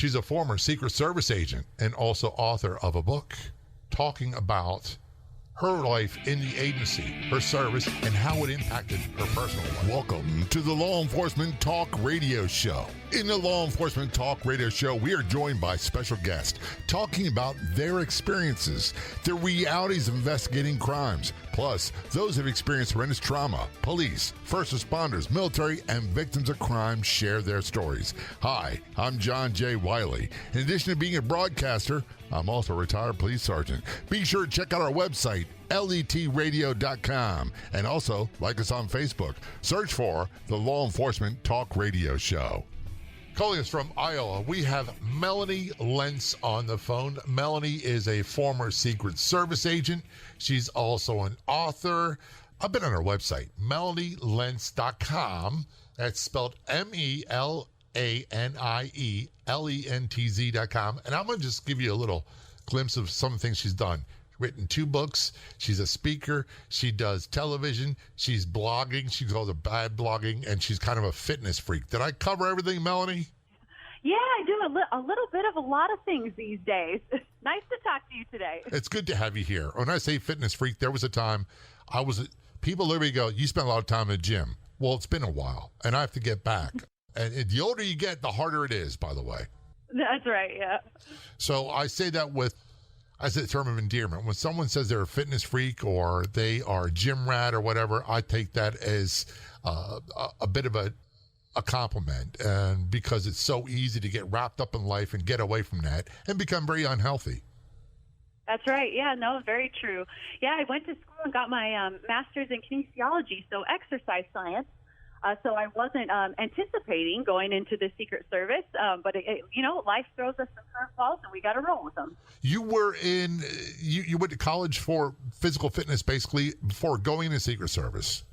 She's a former Secret Service agent and also author of a book talking about her life in the agency, her service, and how it impacted her personal life. Welcome to the Law Enforcement Talk Radio Show. In the Law Enforcement Talk Radio Show, we are joined by special guests talking about their experiences, the realities of investigating crimes, plus those who have experienced horrendous trauma. Police, first responders, military, and victims of crime share their stories. Hi, I'm John J. Wiley. In addition to being a broadcaster, I'm also a retired police sergeant. Be sure to check out our website, letradio.com, and also like us on Facebook. Search for the Law Enforcement Talk Radio Show. Calling us from Iowa, we have Melanie Lentz on the phone. Melanie is a former Secret Service agent. She's also an author. I've been on her website, melanielentz.com. That's spelled MELANIELENTZ.com. And I'm going to just give you a little glimpse of some of the things she's done. Written 2 books. She's a speaker. She does television. She's blogging. She calls it bad blogging, and she's kind of a fitness freak. Did I cover everything, Melanie? Yeah, I do a little bit of a lot of things these days. Nice to talk to you today. It's good to have you here. When I say fitness freak, there was a time people literally go, you spend a lot of time in the gym. Well, it's been a while, and I have to get back. And the older you get, the harder it is, by the way. That's right, yeah. So I say that as a term of endearment. When someone says they're a fitness freak or they are a gym rat or whatever, I take that as a bit of a compliment, and because it's so easy to get wrapped up in life and get away from that and become very unhealthy. That's right. Yeah, no, very true. Yeah, I went to school and got my master's in kinesiology, so exercise science. So I wasn't anticipating going into the Secret Service, but life throws us some curveballs, and we got to roll with them. You went to college for physical fitness, basically, before going to Secret Service.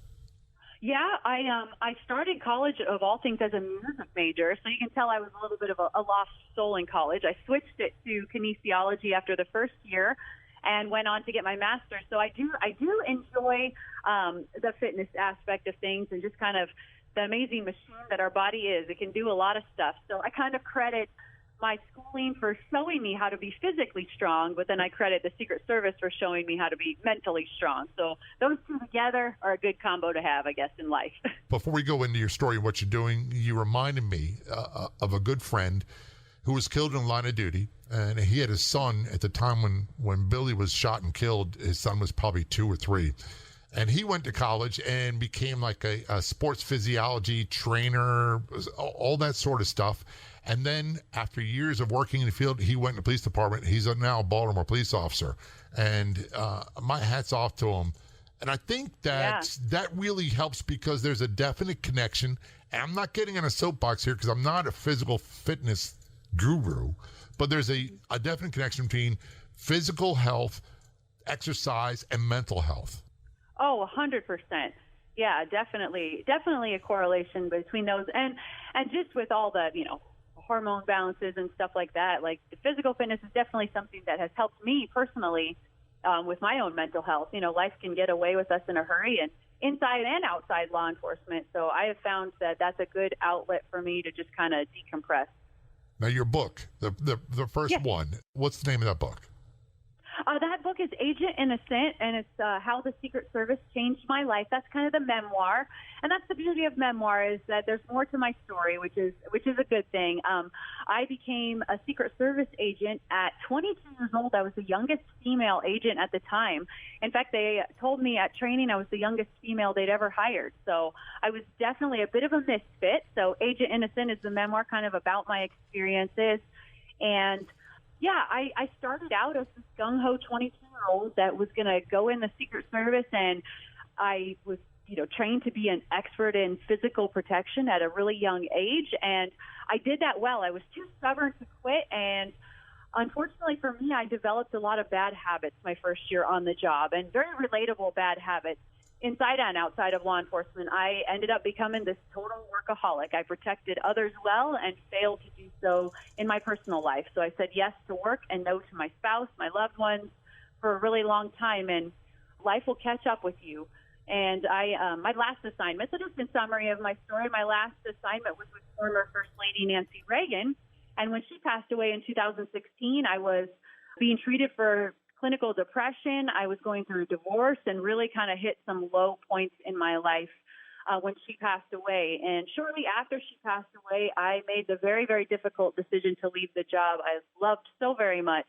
Yeah, I started college, of all things, as a music major, so you can tell I was a little bit of a lost soul in college. I switched it to kinesiology after the first year and went on to get my master's. So I do enjoy the fitness aspect of things and just kind of the amazing machine that our body is. It can do a lot of stuff. So I kind of credit my schooling for showing me how to be physically strong, but then I credit the Secret Service for showing me how to be mentally strong. So those two together are a good combo to have, I guess, in life. Before we go into your story, what you're doing, you reminded me of a good friend who was killed in the line of duty. And he had his son at the time when Billy was shot and killed. His son was probably 2 or 3. And he went to college and became like a sports physiology trainer, all that sort of stuff. And then after years of working in the field, he went to the police department. He's now a Baltimore police officer. And my hat's off to him. And I think that really helps because there's a definite connection. And I'm not getting on a soapbox here because I'm not a physical fitness guru, but there's a definite connection between physical health, exercise, and mental health. Oh, 100%. Yeah, definitely a correlation between those. And just with all the, hormone balances and stuff like that, like the physical fitness is definitely something that has helped me personally with my own mental health. Life can get away with us in a hurry, and inside and outside law enforcement. So I have found that that's a good outlet for me to just kind of decompress. Now, your book, the first one, what's the name of that book? That book is Agent Innocent, and it's how the Secret Service changed my life. That's kind of the memoir, and that's the beauty of memoir is that there's more to my story, which is a good thing. I became a Secret Service agent at 22 years old. I was the youngest female agent at the time. In fact, they told me at training I was the youngest female they'd ever hired. So I was definitely a bit of a misfit. So Agent Innocent is the memoir kind of about my experiences, and yeah, I started out as this gung-ho 22-year-old that was going to go in the Secret Service, and I was, trained to be an expert in physical protection at a really young age, and I did that well. I was too stubborn to quit, and unfortunately for me, I developed a lot of bad habits my first year on the job, and very relatable bad habits. Inside and outside of law enforcement, I ended up becoming this total workaholic. I protected others well and failed to do so in my personal life. So I said yes to work and no to my spouse, my loved ones for a really long time, and life will catch up with you. And my last assignment, so just in summary of my story, my last assignment was with former First Lady Nancy Reagan, And when she passed away in 2016, I was being treated for clinical depression. I was going through a divorce and really kind of hit some low points in my life when she passed away. And shortly after she passed away, I made the very, very difficult decision to leave the job I loved so very much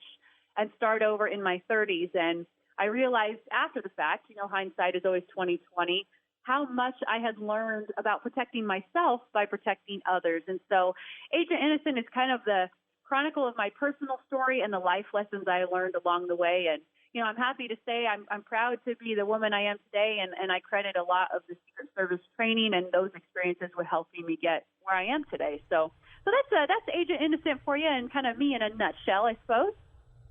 and start over in my 30s. And I realized after the fact, hindsight is always 20/20, how much I had learned about protecting myself by protecting others. And so Agent Innocent is kind of the chronicle of my personal story and the life lessons I learned along the way. And, I'm happy to say I'm proud to be the woman I am today, and I credit a lot of the Secret Service training and those experiences with helping me get where I am today. So that's Agent Innocent for you, and kind of me in a nutshell, I suppose.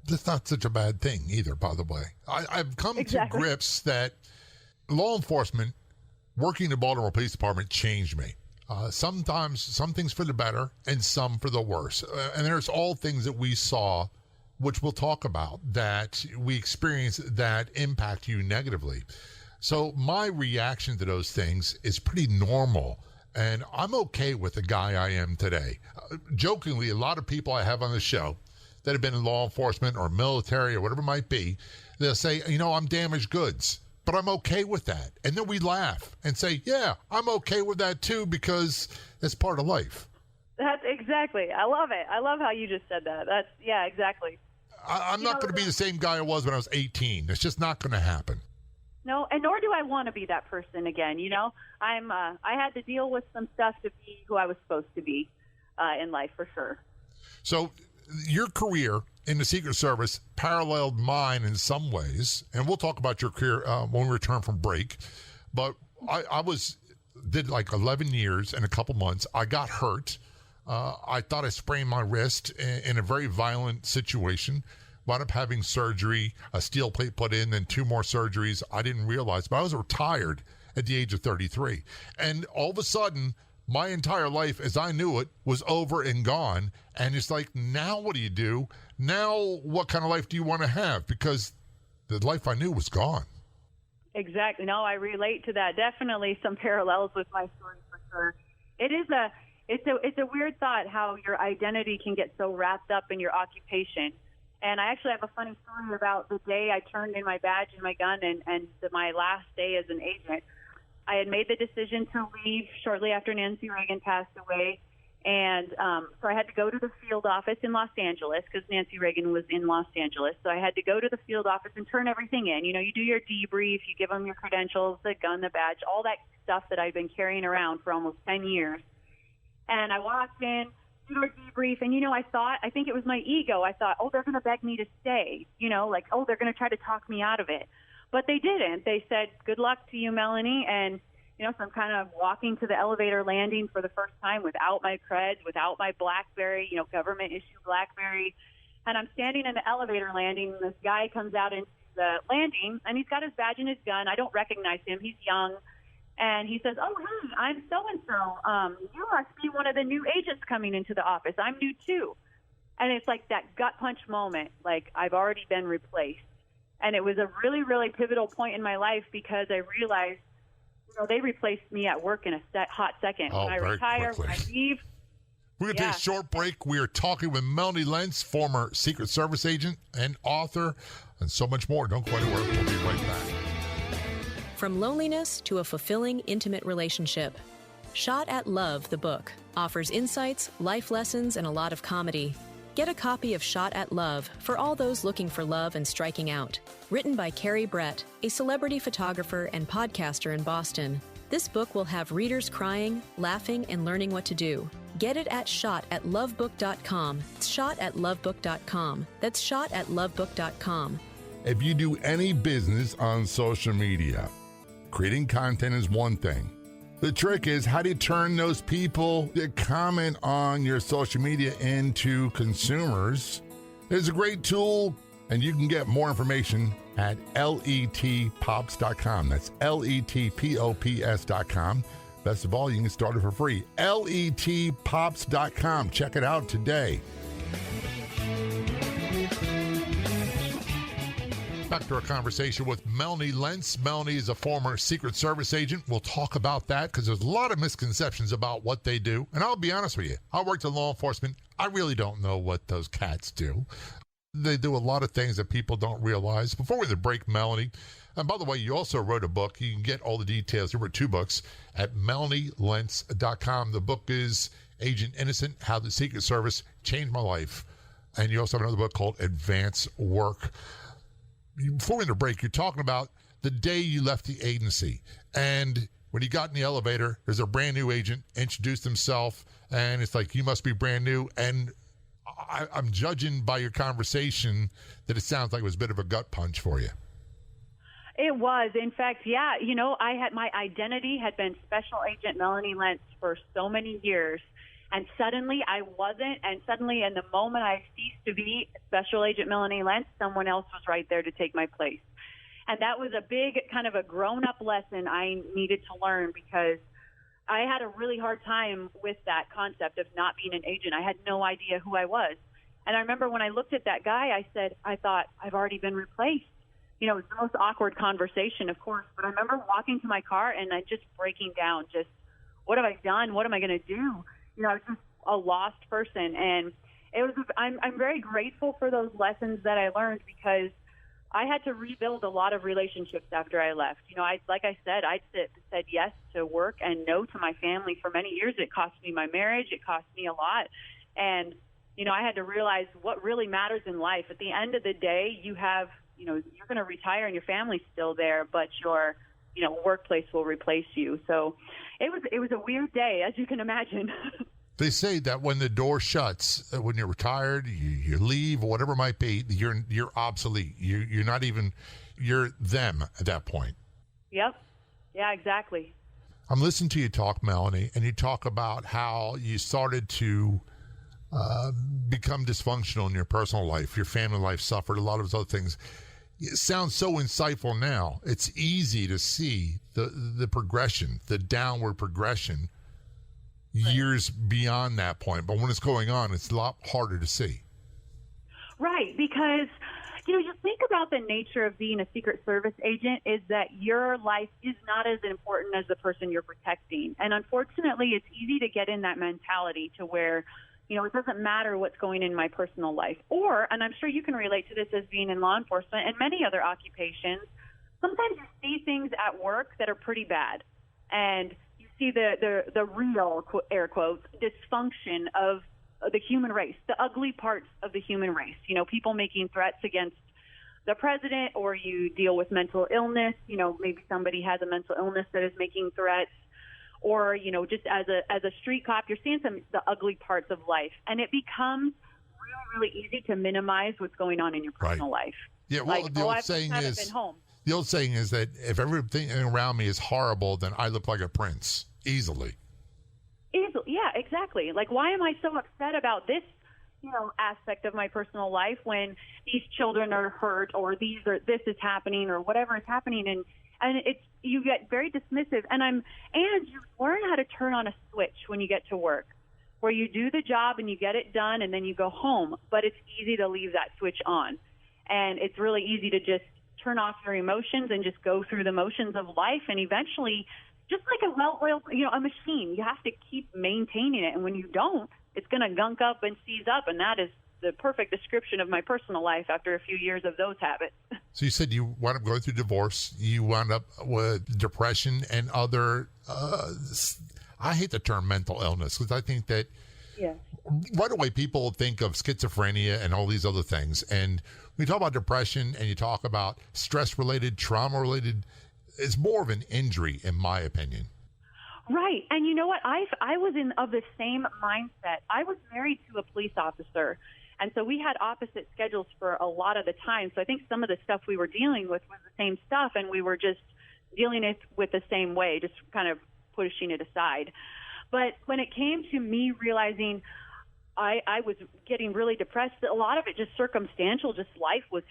That's not such a bad thing either, by the way. I've come to grips that law enforcement, working in the Baltimore Police Department, changed me. Sometimes some things for the better and some for the worse. And there's all things that we saw, which we'll talk about, that we experienced that impact you negatively. So my reaction to those things is pretty normal. And I'm okay with the guy I am today. Jokingly, a lot of people I have on the show that have been in law enforcement or military or whatever it might be, they'll say, I'm damaged goods. But I'm okay with that. And then we laugh and say, yeah, I'm okay with that too, because it's part of life. That's exactly. I love it. I love how you just said that. Yeah, exactly. I'm not going to be the same guy I was when I was 18. It's just not going to happen. No, and nor do I want to be that person again. I had to deal with some stuff to be who I was supposed to be in life, for sure. So your career in the Secret Service paralleled mine in some ways, and we'll talk about your career when we return from break. But I did like 11 years and a couple months. I got hurt. I thought I sprained my wrist in a very violent situation. Wound up having surgery, a steel plate put in, then 2 more surgeries. I didn't realize, but I was retired at the age of 33. And all of a sudden, my entire life as I knew it was over and gone. And it's like, now what do you do? Now what kind of life do you want to have? Because the life I knew was gone. Exactly. No, I relate to that. Definitely some parallels with my story, for sure. It's a weird thought how your identity can get so wrapped up in your occupation. And I actually have a funny story about the day I turned in my badge and my gun and my last day as an agent. I had made the decision to leave shortly after Nancy Reagan passed away. And so I had to go to the field office in Los Angeles because Nancy Reagan was in Los Angeles. So I had to go to the field office and turn everything in. You do your debrief, you give them your credentials, the gun, the badge, all that stuff that I've been carrying around for almost 10 years. And I walked in, did our debrief, and, I think it was my ego. I thought, they're going to beg me to stay, they're going to try to talk me out of it. But they didn't. They said, good luck to you, Melanie. And, so I'm kind of walking to the elevator landing for the first time without my creds, without my BlackBerry, government issue BlackBerry. And I'm standing in the elevator landing, and this guy comes out into the landing, and he's got his badge and his gun. I don't recognize him. He's young. And he says, hey, I'm so-and-so. You must be one of the new agents coming into the office. I'm new, too. And it's like that gut punch moment, like I've already been replaced. And it was a really, really pivotal point in my life because I realized, they replaced me at work in a hot second. When I retire, when I leave. We're going to take a short break. We are talking with Melanie Lentz, former Secret Service agent and author, and so much more. Don't go anywhere. We'll be right back. From loneliness to a fulfilling, intimate relationship. Shot at Love, the book, offers insights, life lessons, and a lot of comedy. Get a copy of Shot at Love for all those looking for love and striking out. Written by Carrie Brett, a celebrity photographer and podcaster in Boston. This book will have readers crying, laughing, and learning what to do. Get it at shotatlovebook.com. It's shotatlovebook.com. That's shotatlovebook.com. If you do any business on social media, creating content is one thing. The trick is, how do you turn those people that comment on your social media into consumers? There's a great tool, and you can get more information at letpops.com. That's letpops.com. Best of all, you can get started for free. letpops.com. Check it out today. Back to our conversation with Melanie Lentz. Melanie is a former Secret Service agent. We'll talk about that because there's a lot of misconceptions about what they do. And I'll be honest with you, I worked in law enforcement I really don't know what those cats do. They do a lot of things that people don't realize. Before we break, Melanie, and by the way, you also wrote a book. You can get all the details. You wrote 2 books at melanielentz.com. The book is Agent Innocent, How the Secret Service Changed My Life. And you also have another book called Advanced Work. Before we break, you're talking about the day you left the agency. And when you got in the elevator, there's a brand new agent, introduced himself, and it's like, you must be brand new. And I'm judging by your conversation that it sounds like it was a bit of a gut punch for you. It was. In fact, yeah, my identity had been Special Agent Melanie Lentz for so many years. And suddenly I wasn't. And suddenly in the moment I ceased to be Special Agent Melanie Lentz, someone else was right there to take my place. And that was a big kind of a grown-up lesson I needed to learn, because I had a really hard time with that concept of not being an agent. I had no idea who I was. And I remember when I looked at that guy, I thought, I've already been replaced. It was the most awkward conversation, of course. But I remember walking to my car and I just breaking down, just, what have I done? What am I going to do? I was just a lost person. And I'm very grateful for those lessons that I learned, because I had to rebuild a lot of relationships after I left. Like I said, I said yes to work and no to my family for many years. It cost me my marriage. It cost me a lot. And, I had to realize what really matters in life. At the end of the day, you have, you're going to retire and your family's still there, but your, workplace will replace you. So it was a weird day, as you can imagine. They say that when the door shuts, when you're retired, you leave, or whatever it might be, you're obsolete. You're not even, you're them at that point. Yep. Yeah, exactly. I'm listening to you talk, Melanie, and you talk about how you started to become dysfunctional in your personal life. Your family life suffered, a lot of those other things. It sounds so insightful now. It's easy to see the progression, the downward progression, years beyond that point. But when it's going on, it's a lot harder to see. Right, because, you think about the nature of being a Secret Service agent is that your life is not as important as the person you're protecting. And unfortunately, it's easy to get in that mentality to where, it doesn't matter what's going in my personal life. Or, and I'm sure you can relate to this as being in law enforcement and many other occupations, sometimes you see things at work that are pretty bad. And see the real, air quotes, dysfunction of the human race, the ugly parts of the human race. People making threats against the president, or you deal with mental illness. Maybe somebody has a mental illness that is making threats, or, just as a street cop, you're seeing the ugly parts of life. And it becomes really, really easy to minimize what's going on in your personal life. Yeah, well, the old saying is, been home. The old saying is that if everything around me is horrible, then I look like a prince. Easily, yeah, exactly. Like, why am I so upset about this, aspect of my personal life when these children are hurt, or this is happening, or whatever is happening, and you get very dismissive, and you learn how to turn on a switch when you get to work, where you do the job and you get it done, and then you go home. But it's easy to leave that switch on, and it's really easy to just turn off your emotions and just go through the motions of life, and eventually, just like a well-oiled, a machine, you have to keep maintaining it. And when you don't, it's going to gunk up and seize up. And that is the perfect description of my personal life after a few years of those habits. So you said you wound up going through divorce. You wound up with depression and other, I hate the term mental illness, because I think that right away people think of schizophrenia and all these other things. And when you talk about depression and you talk about stress-related, trauma-related, it's more of an injury, in my opinion. Right. And you know what? I was of the same mindset. I was married to a police officer, and so we had opposite schedules for a lot of the time. So I think some of the stuff we were dealing with was the same stuff, and we were just dealing it with the same way, just kind of pushing it aside. But when it came to me realizing I was getting really depressed, a lot of it just circumstantial, just life was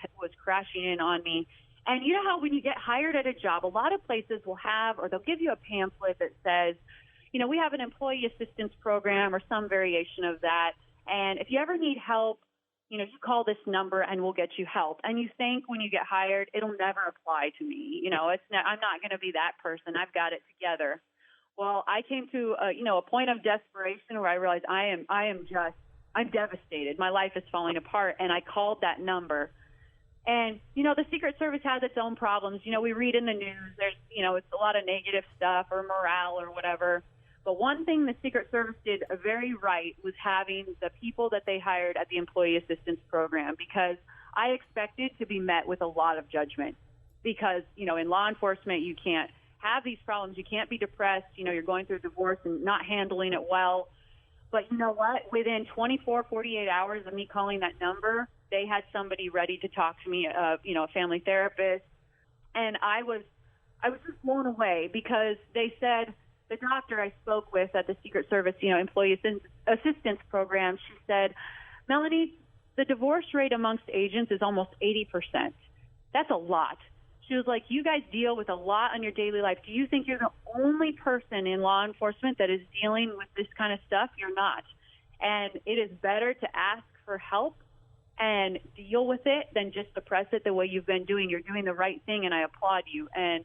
crashing in on me. And you know how when you get hired at a job, a lot of places will have, or they'll give you a pamphlet that says, we have an employee assistance program or some variation of that. And if you ever need help, you call this number and we'll get you help. And you think when you get hired, it'll never apply to me. I'm not going to be that person. I've got it together. Well, I came to, a point of desperation where I realized I am just I'm devastated. My life is falling apart. And I called that number. And, the Secret Service has its own problems. We read in the news, there's, it's a lot of negative stuff or morale or whatever. But one thing the Secret Service did very right was having the people that they hired at the Employee Assistance Program, because I expected to be met with a lot of judgment. Because, in law enforcement, you can't have these problems. You can't be depressed. You're going through a divorce and not handling it well. But you know what? Within 24, 48 hours of me calling that number, they had somebody ready to talk to me, a family therapist. And I was just blown away, because they said, the doctor I spoke with at the Secret Service, Employee Assistance Program, she said, Melanie, the divorce rate amongst agents is almost 80%. That's a lot. She was like, you guys deal with a lot in your daily life. Do you think you're the only person in law enforcement that is dealing with this kind of stuff? You're not. And it is better to ask for help and deal with it than just suppress it the way you've been doing. You're doing the right thing, and I applaud you. And,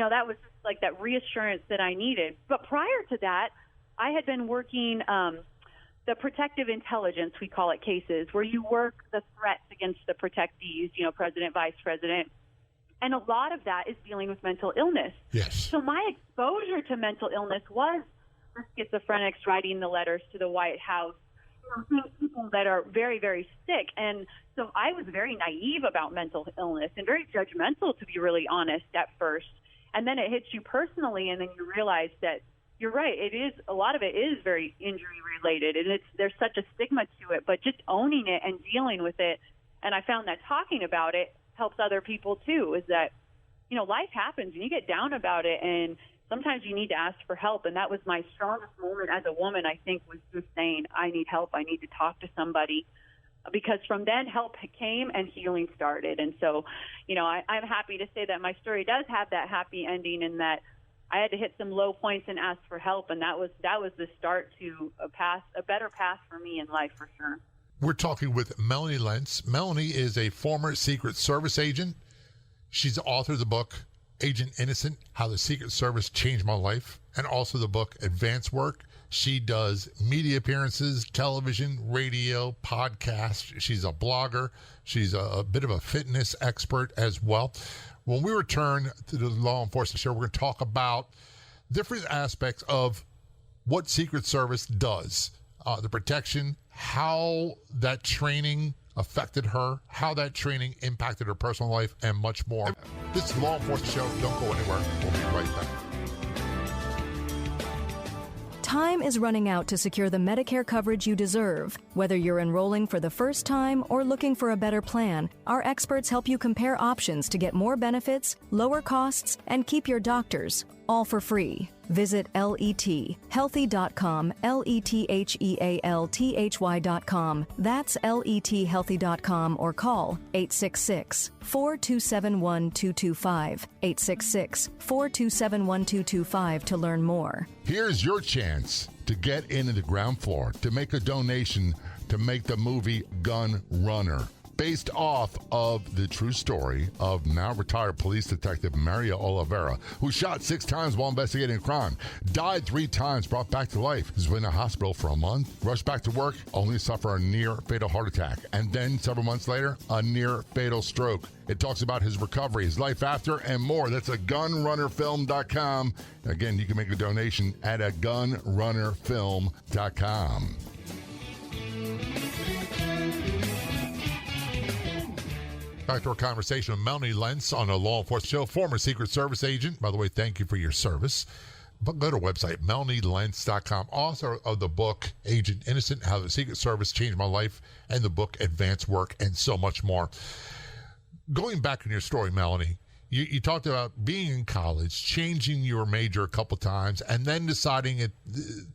that was just like that reassurance that I needed. But prior to that, I had been working the protective intelligence, we call it, cases, where you work the threats against the protectees, president, vice president. And a lot of that is dealing with mental illness. Yes. So my exposure to mental illness was the schizophrenics writing the letters to the White House, people that are very, very sick. And so I was very naive about mental illness and very judgmental, to be really honest, at first. And then it hits you personally, and then you realize that you're right. It is, a lot of it is very injury related, and there's such a stigma to it. But just owning it and dealing with it, and I found that talking about it helps other people too, is that, life happens and you get down about it, and sometimes you need to ask for help. And that was my strongest moment as a woman, I think, was just saying, I need help. I need to talk to somebody, because from then help came and healing started. And so, I'm happy to say that my story does have that happy ending, and that I had to hit some low points and ask for help. And that was the start to a better path for me in life, for sure. We're talking with Melanie Lentz. Melanie is a former Secret Service agent. She's the author of the book, Agent Innocent, How the Secret Service Changed My Life, and also the book, Advanced Work. She does media appearances, television, radio, podcasts. She's a blogger. She's a bit of a fitness expert as well. When we return to the Law Enforcement Show, we're going to talk about different aspects of what Secret Service does, the protection, how that training affected her, how that training impacted her personal life, and much more. This is the Law Enforcement Show. Don't go anywhere. We'll be right back. Time is running out to secure the Medicare coverage you deserve. Whether you're enrolling for the first time or looking for a better plan, our experts help you compare options to get more benefits, lower costs, and keep your doctors, all for free. Visit LEThealthy.com, LETHEALTHY.com. That's LEThealthy.com, or call 866-427-1225, 866-427-1225 to learn more. Here's your chance to get into the ground floor, to make a donation to make the movie Gun Runner, based off of the true story of now retired police detective Maria Oliveira, who shot 6 times while investigating a crime, died 3 times, brought back to life, has been in a hospital for a month, rushed back to work, only to suffer a near-fatal heart attack, and then several months later, a near-fatal stroke. It talks about his recovery, his life after, and more. That's at gunrunnerfilm.com. Again, you can make a donation at gunrunnerfilm.com. Back to our conversation with Melanie Lentz on a Law Enforcement Show, former Secret Service agent. By the way, thank you for your service. But go to our website, melanielentz.com. Author of the book, Agent Innocent, How the Secret Service Changed My Life, and the book, Advanced Work, and so much more. Going back in your story, Melanie, you talked about being in college, changing your major a couple times, and then deciding at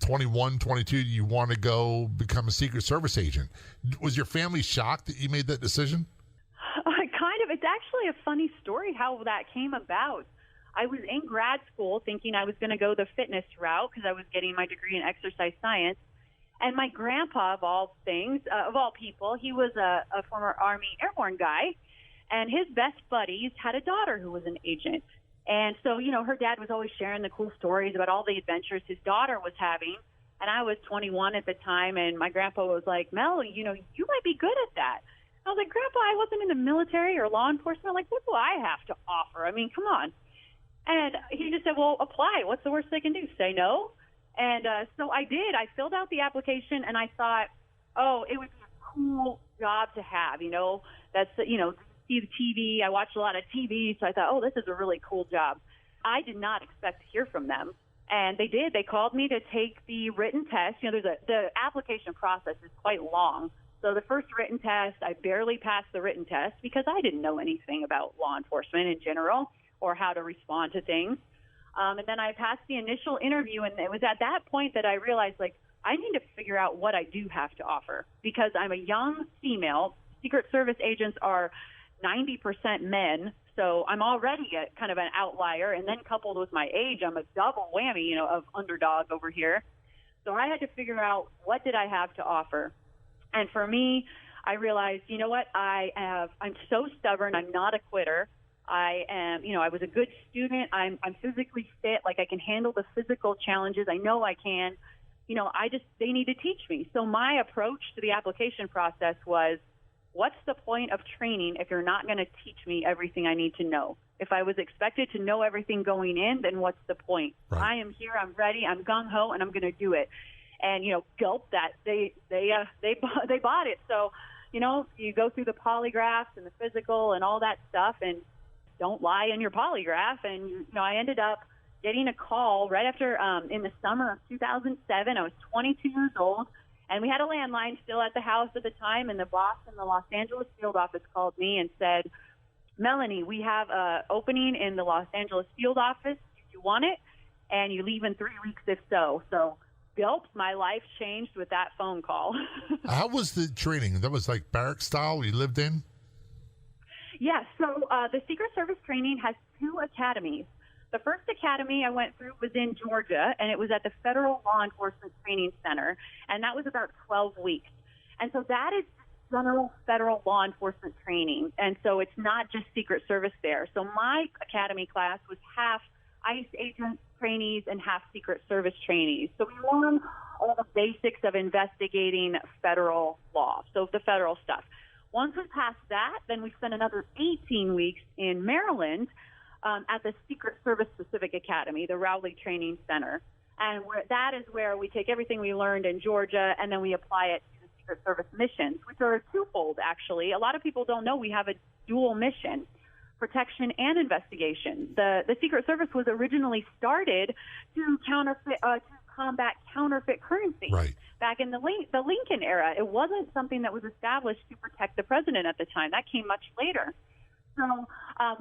21, 22, you want to go become a Secret Service agent. Was your family shocked that you made that decision? It's actually a funny story how that came about. I was in grad school thinking I was going to go the fitness route because I was getting my degree in exercise science. And my grandpa, of all things, of all people, he was a former Army airborne guy. And his best buddies had a daughter who was an agent. And so, her dad was always sharing the cool stories about all the adventures his daughter was having. And I was 21 at the time, and my grandpa was like, Mel, you might be good at that. I was like, Grandpa, I wasn't in the military or law enforcement. Like, what do I have to offer? I mean, come on. And he just said, well, apply. What's the worst they can do? Say no? And so I did. I filled out the application, and I thought, oh, it would be a cool job to have, That's, see the TV. I watched a lot of TV, so I thought, oh, this is a really cool job. I did not expect to hear from them. And they did. They called me to take the written test. The application process is quite long. So the first written test, I barely passed the written test because I didn't know anything about law enforcement in general or how to respond to things. And then I passed the initial interview, and it was at that point that I realized, I need to figure out what I do have to offer because I'm a young female. Secret Service agents are 90% men. So I'm already kind of an outlier, and then coupled with my age, I'm a double whammy, of underdog over here. So I had to figure out what did I have to offer. And for me, I realized, you know what, I'm so stubborn. I'm not a quitter. I am, I was a good student. I'm physically fit. I can handle the physical challenges. I know I can. They need to teach me. So my approach to the application process was, what's the point of training if you're not going to teach me everything I need to know? If I was expected to know everything going in, then what's the point? Right. I am here, I'm ready, I'm gung-ho, and I'm going to do it. And, gulp that. They bought it. So, you go through the polygraphs and the physical and all that stuff, and don't lie in your polygraph. And, I ended up getting a call right after, in the summer of 2007. I was 22 years old. And we had a landline still at the house at the time, and the boss in the Los Angeles field office called me and said, Melanie, we have an opening in the Los Angeles field office. Do you want it? And you leave in 3 weeks if so. So, gulp, my life changed with that phone call. How was the training? That was like barrack style you lived in? Yeah, so the Secret Service training has 2 academies. The first academy I went through was in Georgia, and it was at the Federal Law Enforcement Training Center, and that was about 12 weeks. And so that is general federal law enforcement training, and so it's not just Secret Service there. So my academy class was half ICE agent trainees and half Secret Service trainees. So we learned all the basics of investigating federal law, so the federal stuff. Once we passed that, then we spent another 18 weeks in Maryland, at the Secret Service Specific Academy, the Rowley Training Center. And that is where we take everything we learned in Georgia and then we apply it to the Secret Service missions, which are twofold, actually. A lot of people don't know we have a dual mission, protection and investigation. The Secret Service was originally started to combat counterfeit currency. Right. Back in the Lincoln era. It wasn't something that was established to protect the president at the time. That came much later. So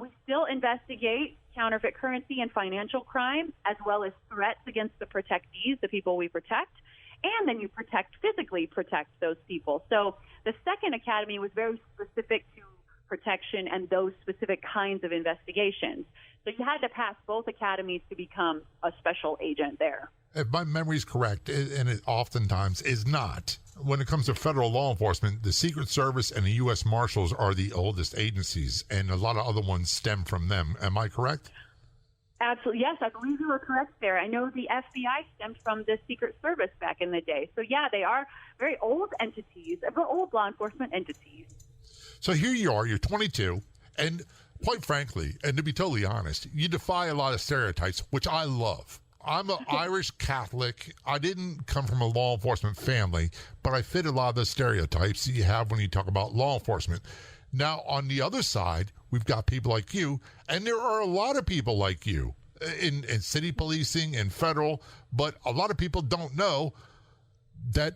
we still investigate counterfeit currency and financial crime, as well as threats against the protectees, the people we protect, and then you physically protect those people. So the second academy was very specific to protection and those specific kinds of investigations. So you had to pass both academies to become a special agent there. If my memory is correct, and it oftentimes is not, when it comes to federal law enforcement, the Secret Service and the U.S. Marshals are the oldest agencies, and a lot of other ones stem from them. Am I correct? Absolutely. Yes, I believe you were correct there. I know the FBI stemmed from the Secret Service back in the day. So, yeah, they are very old entities, old law enforcement entities. So here you are, you're 22, and quite frankly, and to be totally honest, you defy a lot of stereotypes, which I love. I'm an Irish Catholic. I didn't come from a law enforcement family, but I fit a lot of the stereotypes that you have when you talk about law enforcement. Now, on the other side, we've got people like you, and there are a lot of people like you in city policing and federal, but a lot of people don't know that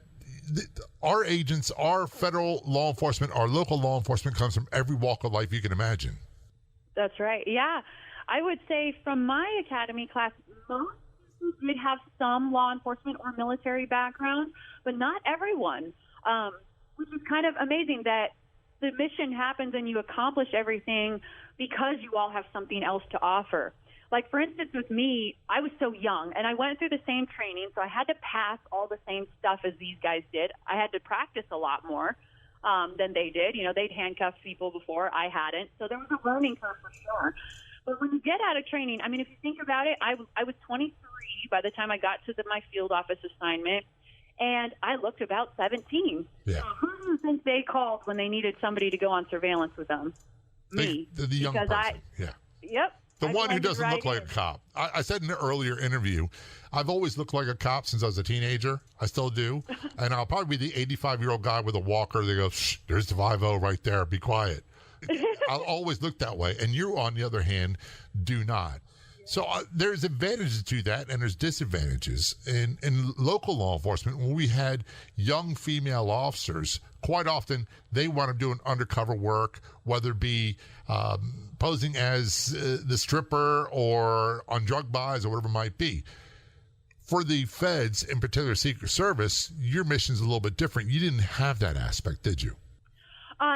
our agents, our federal law enforcement, our local law enforcement comes from every walk of life you can imagine. That's right. Yeah. I would say from my academy class, most did have some law enforcement or military background, but not everyone, which is kind of amazing that the mission happens and you accomplish everything because you all have something else to offer. Like, for instance, with me, I was so young, and I went through the same training, so I had to pass all the same stuff as these guys did. I had to practice a lot more than they did. You know, they'd handcuffed people before. I hadn't. So there was a learning curve for sure. But when you get out of training, I mean, if you think about it, I was 23 by the time I got to my field office assignment, and I looked about 17. Yeah. So who do you think they called when they needed somebody to go on surveillance with them? Me. The young because person. Yep. The I one who blended doesn't right look like in. a cop. I said in an earlier interview, I've always looked like a cop since I was a teenager. I still do. And I'll probably be the 85-year-old guy with a walker. They go, shh, there's the 5-0 right there. Be quiet. I'll always look that way. And you, on the other hand, do not. So there's advantages to that, and there's disadvantages. In local law enforcement, when we had young female officers, quite often they want to do an undercover work, whether it be posing as the stripper or on drug buys or whatever it might be. For the feds, in particular Secret Service, your mission is a little bit different. You didn't have that aspect, did you?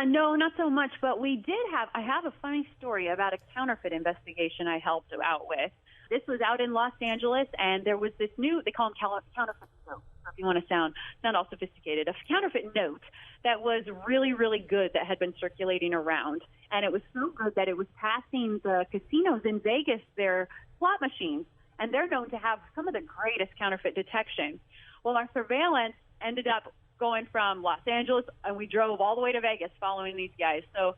No, not so much, but I have a funny story about a counterfeit investigation I helped out with. This was out in Los Angeles, and there was this they call them counterfeit notes, if you want to sound all sophisticated, a counterfeit note that was really, really good that had been circulating around. And it was so good that it was passing the casinos in Vegas their slot machines, and they're known to have some of the greatest counterfeit detection. Well, our surveillance ended up going from Los Angeles, and we drove all the way to Vegas following these guys. So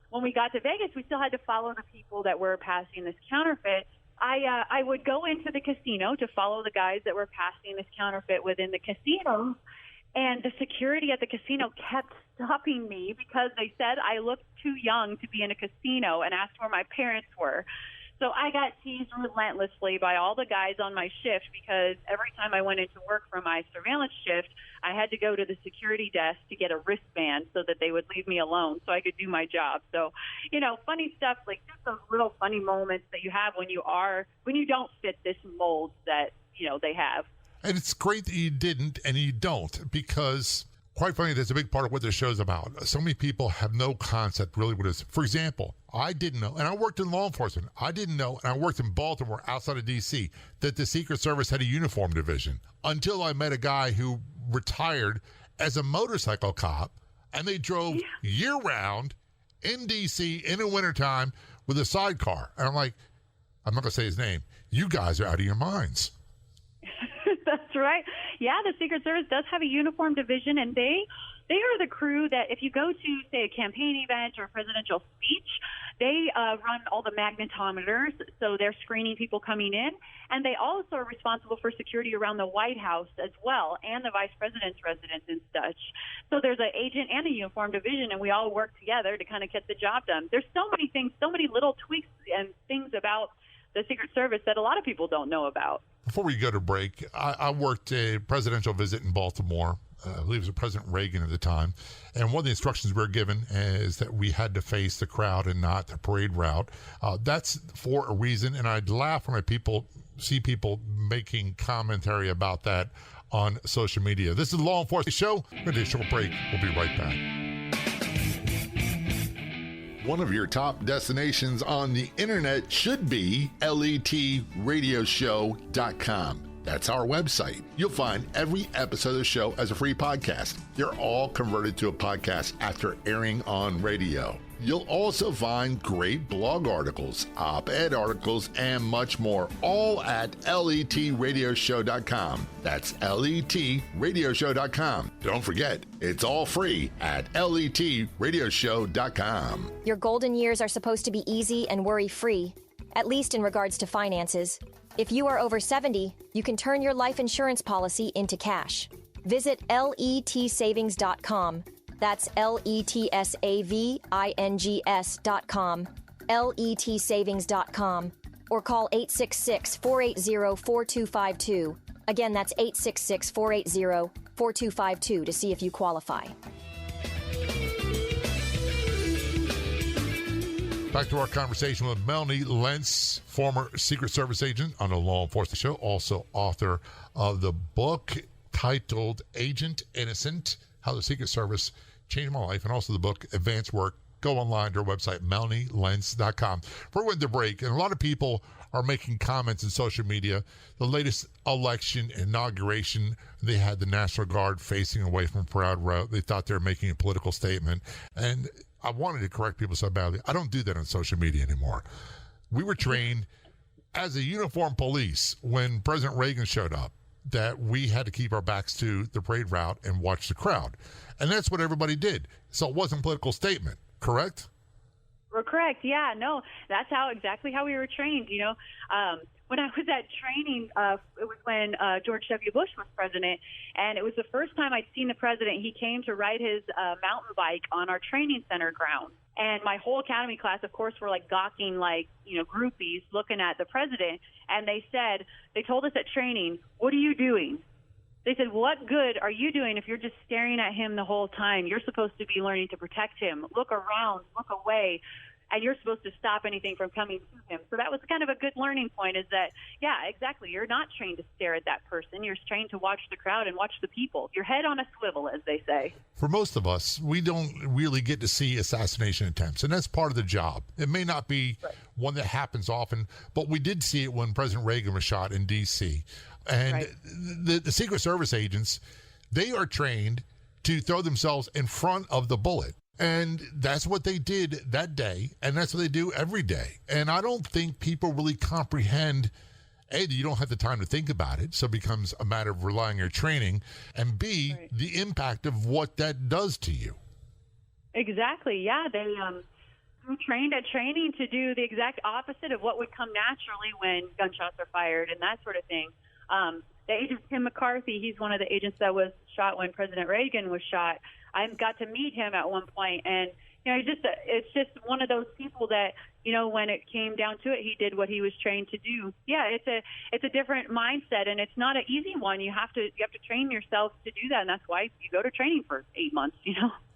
when we got to Vegas, we still had to follow the people that were passing this counterfeit. I would go into the casino to follow the guys that were passing this counterfeit within the casino, and the security at the casino kept stopping me because they said I looked too young to be in a casino and asked where my parents were. So I got teased relentlessly by all the guys on my shift because every time I went into work for my surveillance shift, I had to go to the security desk to get a wristband so that they would leave me alone so I could do my job. So, funny stuff, like just those little funny moments that you have when you don't fit this mold that, they have. And it's great that you didn't and you don't, because quite frankly, that's a big part of what this show's about. So many people have no concept really what it is. For example, I didn't know, and I worked in law enforcement, I didn't know, and I worked in Baltimore outside of D.C., that the Secret Service had a uniform division until I met a guy who retired as a motorcycle cop, and they drove year-round in D.C. in the wintertime with a sidecar. And I'm like, I'm not going to say his name. You guys are out of your minds. That's right. Yeah, the Secret Service does have a uniform division, and they are the crew that if you go to, say, a campaign event or a presidential speech, they run all the magnetometers, so they're screening people coming in, and they also are responsible for security around the White House as well, and the vice president's residence and such. So there's an agent and a uniform division, and we all work together to kind of get the job done. There's so many things, so many little tweaks and things about the Secret Service that a lot of people don't know about. Before we go to break, I worked a presidential visit in Baltimore. I believe it was President Reagan at the time. And one of the instructions we were given is that we had to face the crowd and not the parade route. That's for a reason, and I'd laugh when I see people making commentary about that on social media. This is the Law Enforcement Show. We're going to do a short break. We'll be right back. One of your top destinations on the internet should be letradioshow.com. That's our website. You'll find every episode of the show as a free podcast. They're all converted to a podcast after airing on radio. You'll also find great blog articles, op-ed articles, and much more, all at letradioshow.com. That's letradioshow.com. Don't forget, it's all free at letradioshow.com. Your golden years are supposed to be easy and worry-free, at least in regards to finances. If you are over 70, you can turn your life insurance policy into cash. Visit letsavings.com. That's letsavings.com. letsavings.com. Or call 866-480-4252. Again, that's 866-480-4252 to see if you qualify. Back to our conversation with Melanie Lentz, former Secret Service agent on the Law Enforcement Show, also author of the book titled Agent Innocent, How the Secret Service Changed My Life, and also the book Advanced Work. Go online to our website, melanielentz.com. We're going to break, and a lot of people are making comments in social media. The latest election inauguration, they had the National Guard facing away from Proud Road. They thought they were making a political statement, and I wanted to correct people so badly. I don't do that on social media anymore. we were trained as a uniformed police when President Reagan showed up that we had to keep our backs to the parade route and watch the crowd. And that's what everybody did. So it wasn't a political statement, correct? We're correct. Yeah, no, that's exactly how we were trained. When I was at training, it was when George W. Bush was president, and it was the first time I'd seen the president. He came to ride his mountain bike on our training center grounds. And my whole academy class, of course, were like gawking, like, groupies looking at the president. And they told us at training, "What are you doing?" They said, "What good are you doing if you're just staring at him the whole time? You're supposed to be learning to protect him. Look around, look away. And you're supposed to stop anything from coming to him." So that was kind of a good learning point, is that, yeah, exactly. You're not trained to stare at that person. You're trained to watch the crowd and watch the people. Your head on a swivel, as they say. For most of us, we don't really get to see assassination attempts, and that's part of the job. It may not be one that happens often, but we did see it when President Reagan was shot in D.C. And the Secret Service agents, they are trained to throw themselves in front of the bullet. And that's what they did that day, and that's what they do every day. And I don't think people really comprehend, A, that you don't have the time to think about it, so it becomes a matter of relying on your training, and B, the impact of what that does to you. Exactly, yeah. They were trained at training to do the exact opposite of what would come naturally when gunshots are fired and that sort of thing. The agent Tim McCarthy, he's one of the agents that was shot when President Reagan was shot. I got to meet him at one point, and it's just one of those people that, when it came down to it, he did what he was trained to do. Yeah, it's a different mindset, and it's not an easy one. You have to train yourself to do that, and that's why you go to training for 8 months.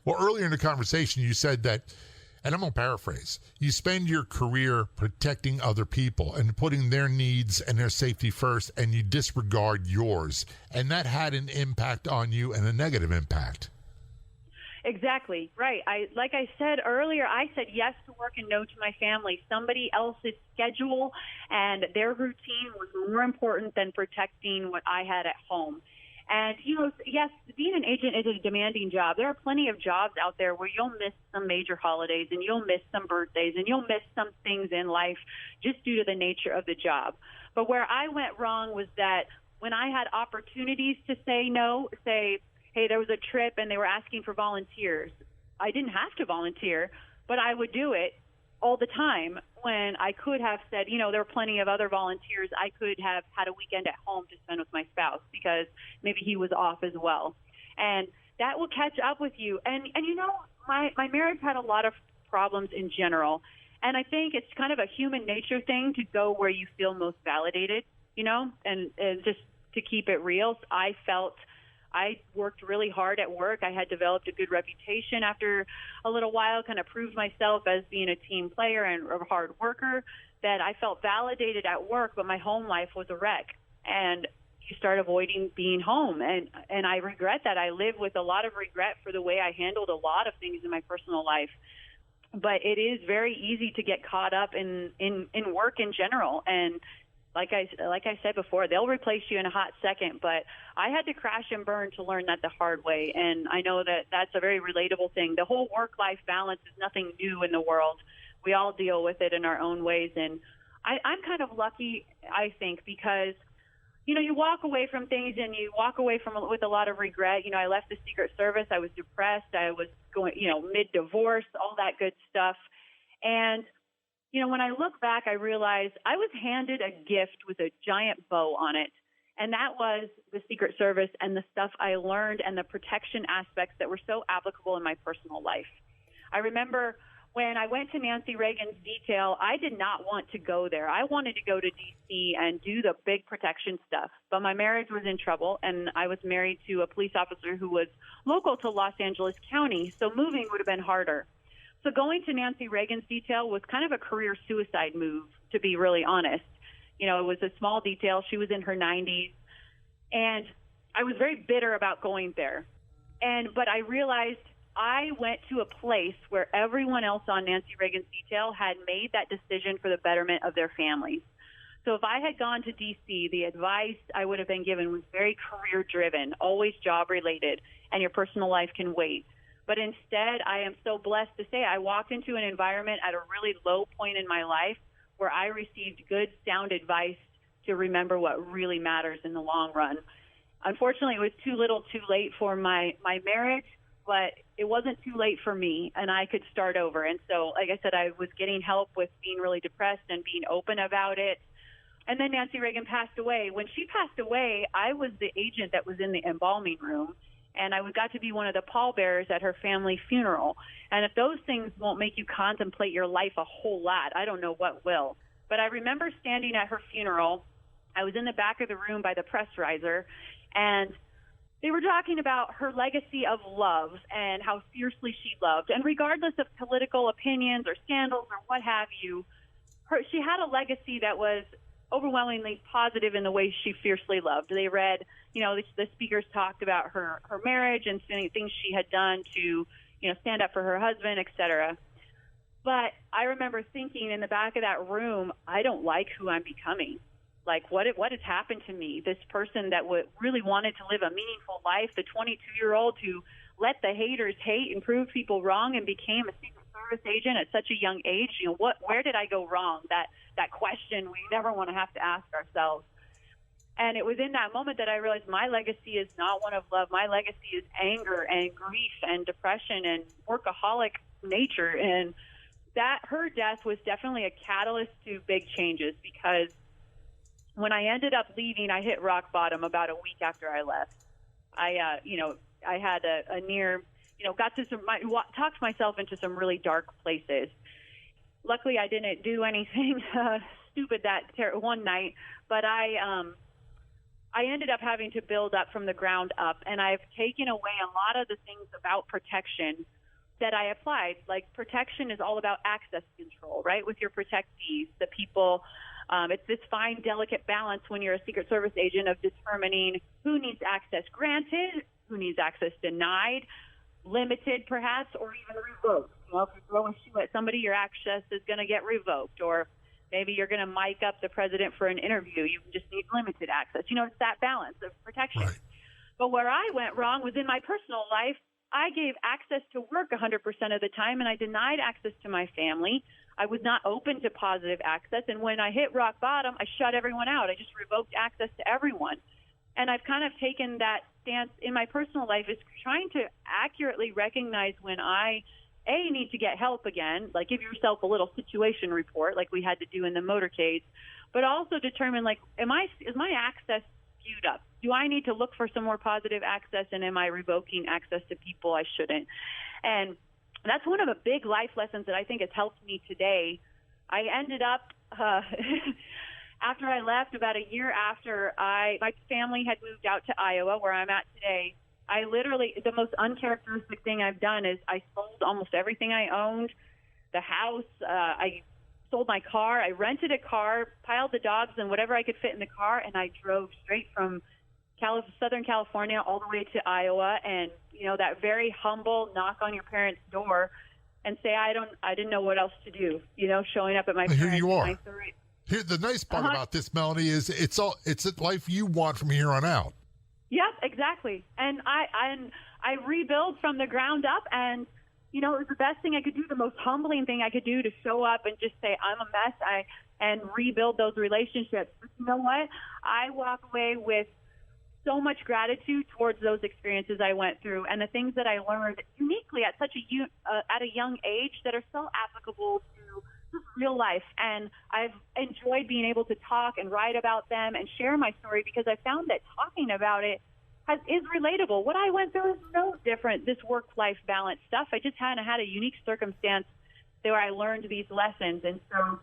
Well, earlier in the conversation, you said that, and I'm going to paraphrase, you spend your career protecting other people and putting their needs and their safety first, and you disregard yours, and that had an impact on you, and a negative impact. Exactly, right. Like I said earlier, I said yes to work and no to my family. Somebody else's schedule and their routine was more important than protecting what I had at home. And, yes, being an agent is a demanding job. There are plenty of jobs out there where you'll miss some major holidays and you'll miss some birthdays and you'll miss some things in life just due to the nature of the job. But where I went wrong was that when I had opportunities to say no, say, hey, there was a trip and they were asking for volunteers. I didn't have to volunteer, but I would do it all the time when I could have said, there were plenty of other volunteers. I could have had a weekend at home to spend with my spouse because maybe he was off as well. And that will catch up with you. And my marriage had a lot of problems in general. And I think it's kind of a human nature thing to go where you feel most validated, and just to keep it real. I worked really hard at work. I had developed a good reputation after a little while, kind of proved myself as being a team player and a hard worker, that I felt validated at work, but my home life was a wreck. And you start avoiding being home. And I regret that. I live with a lot of regret for the way I handled a lot of things in my personal life. But it is very easy to get caught up in work in general. And like I said before, they'll replace you in a hot second, but I had to crash and burn to learn that the hard way, and I know that that's a very relatable thing. The whole work-life balance is nothing new in the world. We all deal with it in our own ways, and I'm kind of lucky, I think, because, you walk away from things and you walk away with a lot of regret. I left the Secret Service. I was depressed. I was going, mid-divorce, all that good stuff, and when I look back, I realized I was handed a gift with a giant bow on it, and that was the Secret Service and the stuff I learned and the protection aspects that were so applicable in my personal life. I remember when I went to Nancy Reagan's detail, I did not want to go there. I wanted to go to D.C. and do the big protection stuff, but my marriage was in trouble, and I was married to a police officer who was local to Los Angeles County, so moving would have been harder. So going to Nancy Reagan's detail was kind of a career suicide move, to be really honest. It was a small detail. She was in her 90s. And I was very bitter about going there. But I realized I went to a place where everyone else on Nancy Reagan's detail had made that decision for the betterment of their families. So if I had gone to D.C., the advice I would have been given was very career-driven, always job-related, and your personal life can wait. But instead, I am so blessed to say I walked into an environment at a really low point in my life where I received good, sound advice to remember what really matters in the long run. Unfortunately, it was too little too late for my marriage, but it wasn't too late for me, and I could start over. And so, like I said, I was getting help with being really depressed and being open about it. And then Nancy Reagan passed away. When she passed away, I was the agent that was in the embalming room, and I got to be one of the pallbearers at her family funeral. And if those things won't make you contemplate your life a whole lot, I don't know what will. But I remember standing at her funeral. I was in the back of the room by the press riser, and they were talking about her legacy of love and how fiercely she loved. And regardless of political opinions or scandals or what have you, she had a legacy that was overwhelmingly positive in the way she fiercely loved. They read, the speakers talked about her marriage and things she had done to, stand up for her husband, etc. But I remember thinking in the back of that room, I don't like who I'm becoming. Like, what has happened to me? This person that really wanted to live a meaningful life, the 22-year-old who let the haters hate and prove people wrong and became a Secret Service agent at such a young age. Where did I go wrong? That question we never want to have to ask ourselves. And it was in that moment that I realized my legacy is not one of love. My legacy is anger and grief and depression and workaholic nature. And that her death was definitely a catalyst to big changes, because when I ended up leaving, I hit rock bottom about a week after I left. I had a near, got to talked myself into some really dark places. Luckily, I didn't do anything stupid one night, but I ended up having to build up from the ground up, and I've taken away a lot of the things about protection that I applied. Like, protection is all about access control, right? With your protectees, the people. It's this fine, delicate balance when you're a Secret Service agent of determining who needs access granted, who needs access denied, limited perhaps, or even revoked. If you throw a shoe at somebody, your access is going to get revoked. Or maybe you're going to mic up the president for an interview. You just need limited access. It's that balance of protection. Right. But where I went wrong was in my personal life. I gave access to work 100% of the time, and I denied access to my family. I was not open to positive access. And when I hit rock bottom, I shut everyone out. I just revoked access to everyone. And I've kind of taken that stance in my personal life, is trying to accurately recognize when I, need to get help again, like give yourself a little situation report like we had to do in the motorcade, but also determine, like, is my access skewed up? Do I need to look for some more positive access, and am I revoking access to people I shouldn't? And that's one of the big life lessons that I think has helped me today. I ended up, after I left, about a year after, my family had moved out to Iowa, where I'm at today. I literally, the most uncharacteristic thing I've done is I sold almost everything I owned, the house, I sold my car, I rented a car, piled the dogs and whatever I could fit in the car, and I drove straight from Southern California all the way to Iowa, and that very humble knock on your parents' door and say, I didn't know what else to do, showing up at my parents' Here you are. My Here, the nice part about this, Melanie, is it's a life you want from here on out. Yep, exactly. And I rebuild from the ground up, and it was the best thing I could do, the most humbling thing I could do, to show up and just say I'm a mess, and rebuild those relationships. But you know what? I walk away with so much gratitude towards those experiences I went through, and the things that I learned uniquely at such at a young age that are so applicable to just real life. And I've enjoyed being able to talk and write about them and share my story, because I found that talking about it is relatable. What I went through is no different, this work-life balance stuff. I just had a unique circumstance where I learned these lessons. And so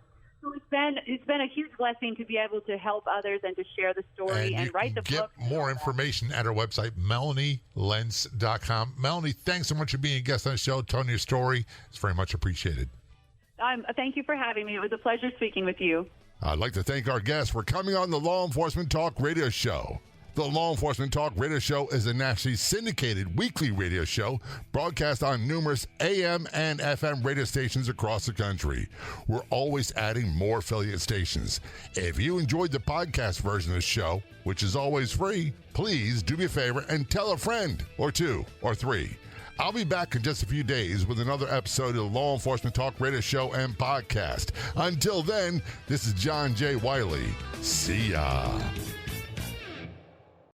it's been a huge blessing to be able to help others and to share the story and write the book. Get more information at our website, MelanieLentz.com. Melanie, thanks so much for being a guest on the show, telling your story. It's very much appreciated. Thank you for having me. It was a pleasure speaking with you. I'd like to thank our guests for coming on the Law Enforcement Talk Radio Show. The Law Enforcement Talk Radio Show is a nationally syndicated weekly radio show broadcast on numerous AM and FM radio stations across the country. We're always adding more affiliate stations. If you enjoyed the podcast version of the show, which is always free, please do me a favor and tell a friend or two or three. I'll be back in just a few days with another episode of the Law Enforcement Talk Radio Show and Podcast. Until then, this is John J. Wiley. See ya.